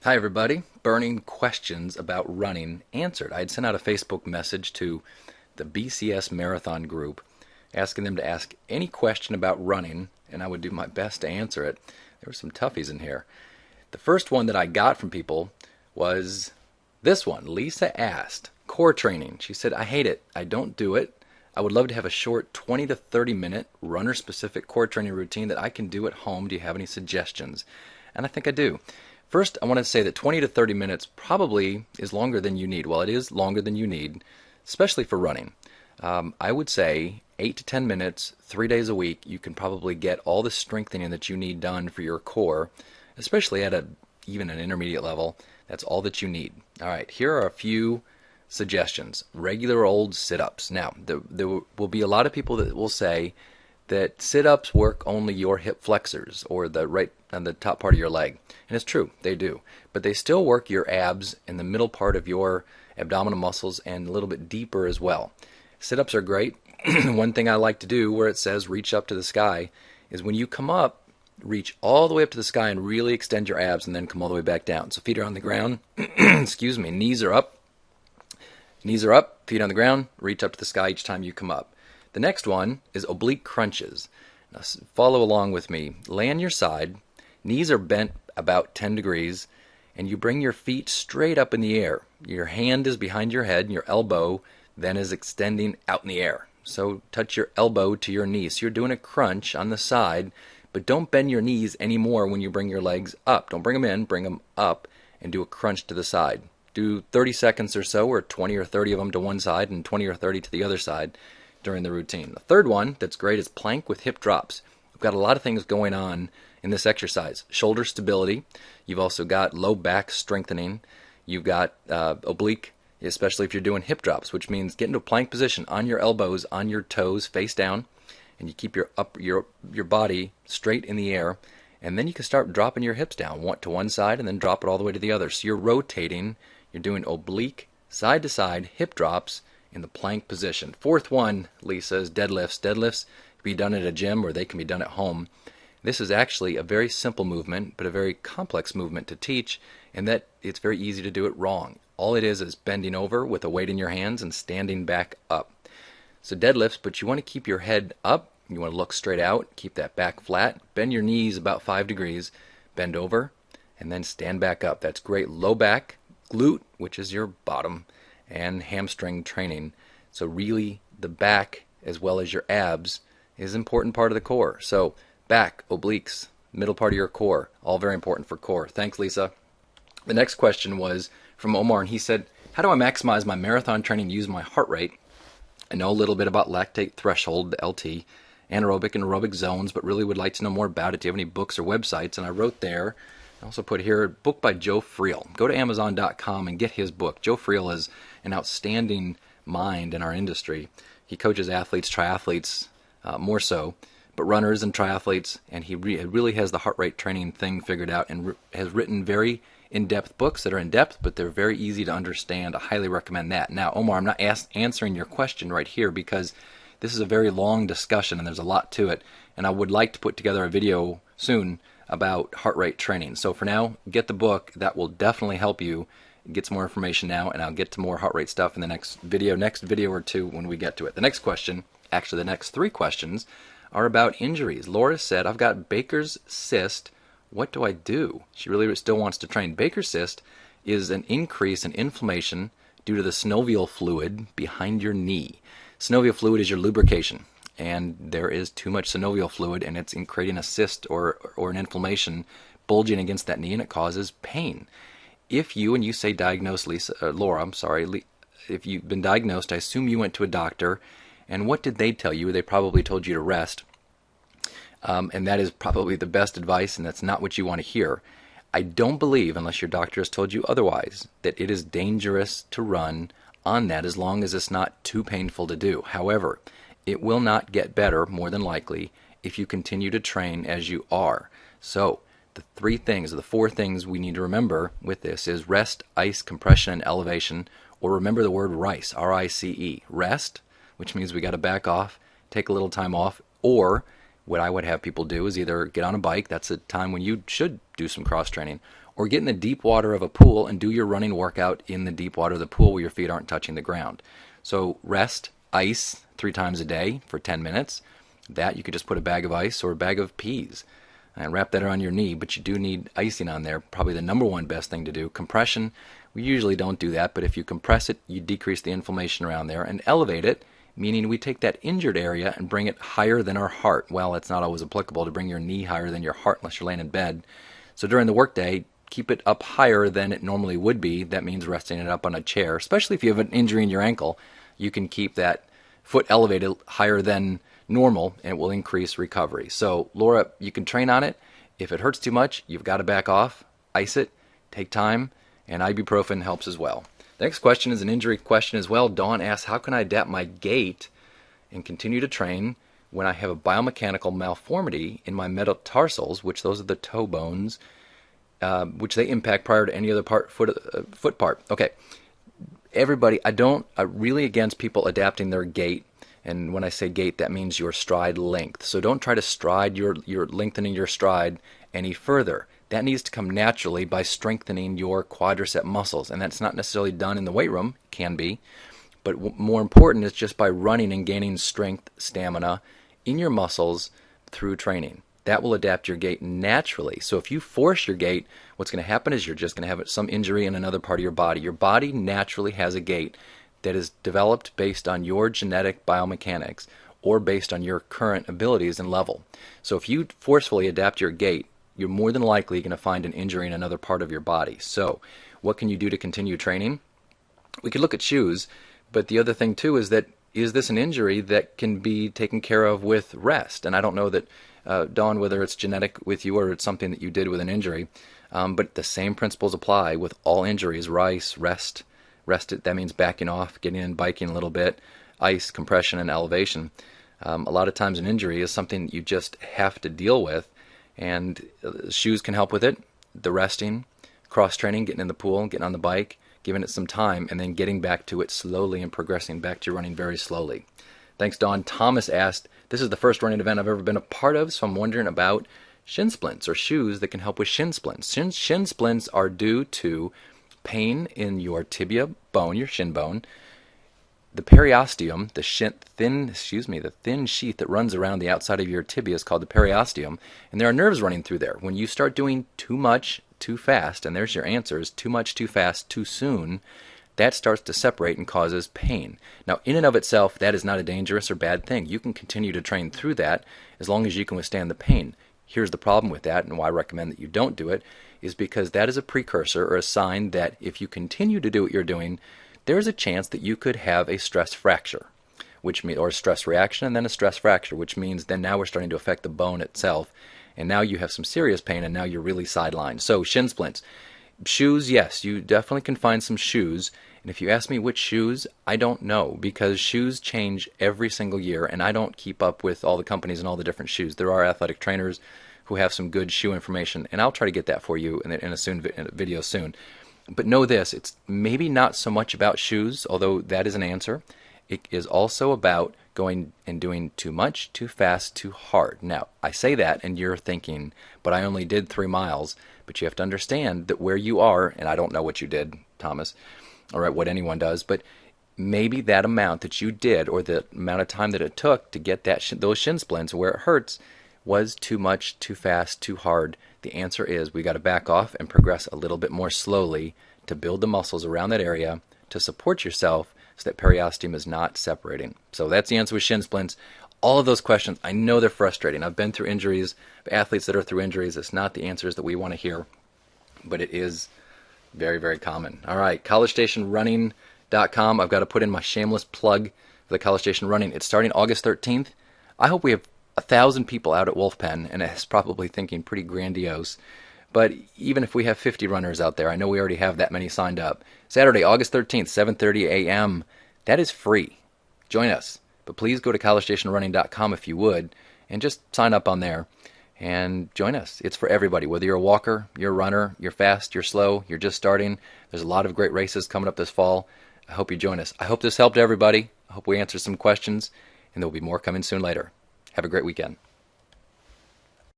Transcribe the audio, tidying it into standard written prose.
Hi, everybody. Burning questions about running answered. I had sent out a Facebook message to the BCS Marathon group asking them to ask any question about running, and I would do my best to answer it. There were some toughies in here. The first one that I got from people was this one. Lisa asked, core training. She said, I hate it. I don't do it. I would love to have a short 20 to 30 minute runner specific core training routine that I can do at home. Do you have any suggestions? And I think I do. First, I want to say that 20 to 30 minutes probably is longer than you need. Well, it is longer than you need, especially for running. I would say 8 to 10 minutes, 3 days a week, you can probably get all the strengthening that you need done for your core, especially at even an intermediate level. That's all that you need. All right, here are a few suggestions. Regular old sit-ups. Now, there will be a lot of people that will say that sit-ups work only your hip flexors or the right on the top part of your leg. And it's true, they do. But they still work your abs and the middle part of your abdominal muscles and a little bit deeper as well. Sit-ups are great. One thing I like to do where it says reach up to the sky is when you come up, reach all the way up to the sky and really extend your abs and then come all the way back down. So feet are on the ground. Excuse me. Knees are up. Knees are up, feet on the ground, reach up to the sky each time you come up. The next one is oblique crunches. Now, follow along with me. Lay on your side, knees are bent about 10 degrees, and you bring your feet straight up in the air. Your hand is behind your head, and your elbow then is extending out in the air. So touch your elbow to your knee. So you're doing a crunch on the side, but don't bend your knees anymore when you bring your legs up. Don't bring them in, bring them up, and do a crunch to the side. Do 30 seconds or so, or 20 or 30 of them to one side, and 20 or 30 to the other side during the routine. The third one that's great is plank with hip drops. We've got a lot of things going on in this exercise. Shoulder stability. You've also got low back strengthening. You've got oblique, especially if you're doing hip drops, which means get into a plank position on your elbows, on your toes, face down, and you keep your body straight in the air, and then you can start dropping your hips down to one side and then drop it all the way to the other. So you're rotating. You're doing oblique, side to side hip drops in the plank position. Fourth one, Lisa, is deadlifts. Deadlifts can be done at a gym or they can be done at home. This is actually a very simple movement, but a very complex movement to teach, and that it's very easy to do it wrong. All it is bending over with a weight in your hands and standing back up. So deadlifts, but you want to keep your head up. You want to look straight out, keep that back flat, bend your knees about 5 degrees, bend over, and then stand back up. That's great low back, glute, which is your bottom, and hamstring training. So really the back as well as your abs is an important part of the core. So back, obliques, middle part of your core, all very important for core. Thanks, Lisa. The next question was from Omar, and he said, how do I maximize my marathon training, use my heart rate? I know a little bit about lactate threshold, the LT, anaerobic and aerobic zones, but really would like to know more about it. Do you have any books or websites? And I wrote there, I also put here a book by Joe Friel. Go to Amazon.com and get his book. Joe Friel is an outstanding mind in our industry. He coaches athletes, triathletes more so, but runners and triathletes, and he really has the heart rate training thing figured out and has written very in-depth books that are in-depth, but they're very easy to understand. I highly recommend that. Now, Omar, I'm not answering your question right here because this is a very long discussion and there's a lot to it, and I would like to put together a video soon about heart rate training. So for now, get the book. That will definitely help you get some more information now, and I'll get to more heart rate stuff in the next video or two when we get to it. The next question, actually the next 3 questions, are about injuries. Laura said, I've got Baker's cyst. What do I do? She really still wants to train. Baker's cyst is an increase in inflammation due to the synovial fluid behind your knee. Synovial fluid is your lubrication, and there is too much synovial fluid, and it's creating a cyst or an inflammation bulging against that knee, and it causes pain. If you, and you say diagnosed, Laura, I'm sorry, if you've been diagnosed, I assume you went to a doctor, and what did they tell you? They probably told you to rest, and that is probably the best advice, and that's not what you want to hear. I don't believe, unless your doctor has told you otherwise, that it is dangerous to run on that as long as it's not too painful to do. However, it will not get better, more than likely, if you continue to train as you are. So, the 4 things we need to remember with this is rest, ice, compression, and elevation, or remember the word RICE, R-I-C-E. Rest, which means we got to back off, take a little time off, or what I would have people do is either get on a bike, that's a time when you should do some cross training, or get in the deep water of a pool and do your running workout in the deep water of the pool where your feet aren't touching the ground. So rest, ice 3 times a day for 10 minutes. That you could just put a bag of ice or a bag of peas and wrap that around your knee, but you do need icing on there. Probably the number one best thing to do. Compression, we usually don't do that, but if you compress it, you decrease the inflammation around there. And elevate it, meaning we take that injured area and bring it higher than our heart. Well, it's not always applicable to bring your knee higher than your heart unless you're laying in bed. So during the workday, keep it up higher than it normally would be. That means resting it up on a chair. Especially if you have an injury in your ankle, you can keep that foot elevated higher than normal, and it will increase recovery. So, Laura, you can train on it. If it hurts too much, you've got to back off, ice it, take time, and ibuprofen helps as well. The next question is an injury question as well. Dawn asks, how can I adapt my gait and continue to train when I have a biomechanical malformity in my metatarsals, which those are the toe bones, which they impact prior to any other foot part. Okay, everybody, I'm really against people adapting their gait. And when I say gait, that means your stride length. So don't try to stride your lengthening your stride any further. That needs to come naturally by strengthening your quadricep muscles. And that's not necessarily done in the weight room, can be. But more important is just by running and gaining strength, stamina in your muscles through training. That will adapt your gait naturally. So if you force your gait, what's going to happen is you're just going to have some injury in another part of your body. Your body naturally has a gait that is developed based on your genetic biomechanics or based on your current abilities and level. So if you forcefully adapt your gait, you're more than likely going to find an injury in another part of your body. So what can you do to continue training? We could look at shoes, but the other thing too is this an injury that can be taken care of with rest? And I don't know that, Dawn, whether it's genetic with you or it's something that you did with an injury, but the same principles apply with all injuries. Rest it, that means backing off, getting in, biking a little bit, ice, compression, and elevation. A lot of times an injury is something you just have to deal with, and shoes can help with it. The resting, cross-training, getting in the pool, getting on the bike, giving it some time, and then getting back to it slowly and progressing back to running very slowly. Thanks, Dawn. Thomas asked, this is the first running event I've ever been a part of, so I'm wondering about shin splints or shoes that can help with shin splints. Shin splints are due to pain in your tibia bone, your shin bone, the periosteum, the thin sheath that runs around the outside of your tibia is called the periosteum, and there are nerves running through there. When you start doing too much, too fast, and there's your answers, too much, too fast, too soon, that starts to separate and causes pain. Now, in and of itself, that is not a dangerous or bad thing. You can continue to train through that as long as you can withstand the pain. Here's the problem with that, and why I recommend that you don't do it, is because that is a precursor or a sign that if you continue to do what you're doing, there's a chance that you could have a stress fracture, or a stress reaction and then a stress fracture, which means then now we're starting to affect the bone itself, and now you have some serious pain, and now you're really sidelined. So shin splints. Shoes, yes, you definitely can find some shoes, and if you ask me which shoes, I don't know, because shoes change every single year, and I don't keep up with all the companies and all the different shoes. There are athletic trainers who have some good shoe information, and I'll try to get that for you in a video soon. But know this, it's maybe not so much about shoes, although that is an answer. It is also about going and doing too much, too fast, too hard. Now, I say that, and you're thinking, but I only did 3 miles. But you have to understand that where you are, and I don't know what you did, Thomas, or what anyone does, but maybe that amount that you did, or the amount of time that it took to get those shin splints where it hurts, was too much, too fast, too hard. The answer is we got to back off and progress a little bit more slowly to build the muscles around that area to support yourself so that periosteum is not separating. So that's the answer with shin splints. All of those questions, I know they're frustrating. I've been through injuries, athletes that are through injuries. It's not the answers that we want to hear, but it is very, very common. All right, collegestationrunning.com. I've got to put in my shameless plug for the College Station Running. It's starting August 13th. I hope we have 1,000 people out at Wolf Pen, and it's probably thinking pretty grandiose. But even if we have 50 runners out there, I know we already have that many signed up. Saturday, August 13th, 7:30 a.m. That is free. Join us. But please go to collegestationrunning.com if you would, and just sign up on there and join us. It's for everybody, whether you're a walker, you're a runner, you're fast, you're slow, you're just starting. There's a lot of great races coming up this fall. I hope you join us. I hope this helped everybody. I hope we answered some questions, and there will be more coming soon later. Have a great weekend.